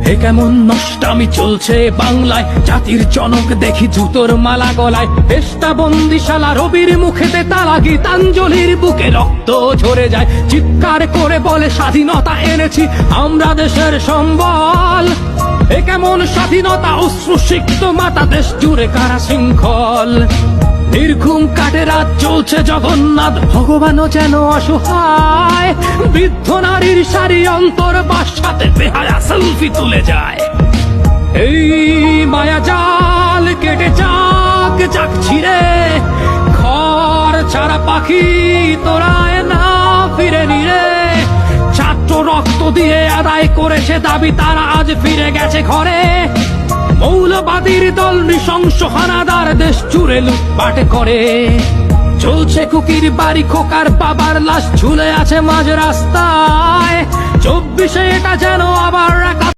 হে কেমন নষ্টামি চলছে বাংলায়, জাতির জনক দেখি জুতোর মালা গলায়। দেশটা বন্দিশালা, রবির মুখেতে তালা, গীতাঞ্জলির বুকে রক্ত ঝরে যায়। চিৎকার করে বলে স্বাধীনতা এনেছি আমরা দেশের সম্বল। এ কেমন স্বাধীনতা, অশ্রুসিক্ত মাতা, দেশ জুড়ে কারা শৃঙ্খল। নির্ঘুম কাটে রাত, চলছে জগন্নাথ, ভগবানও যেন অসহায়। বৃদ্ধ নারীর সারি অন্তর বাসাতে বেহায়া সেলফি তুলে যায়। এই মায়া জাল কেটে যাক যাক ছিড়ে, ঘর ছাড়া পাখি তোরায় না ফিরে নিরে। ছাত্র রক্ত দিয়ে আদায় করেছে দাবি, তারা আজ ফিরে গেছে ঘরে। মৌলবাদীর দল নৃশংস হানাদার দেশ জুড়ে লুটপাট করে। চলছে কুকির বাড়ি, খোকার বাবার লাশ ঝুলে আছে মাঝ রাস্তায়। 24-এ এটা যেন আবার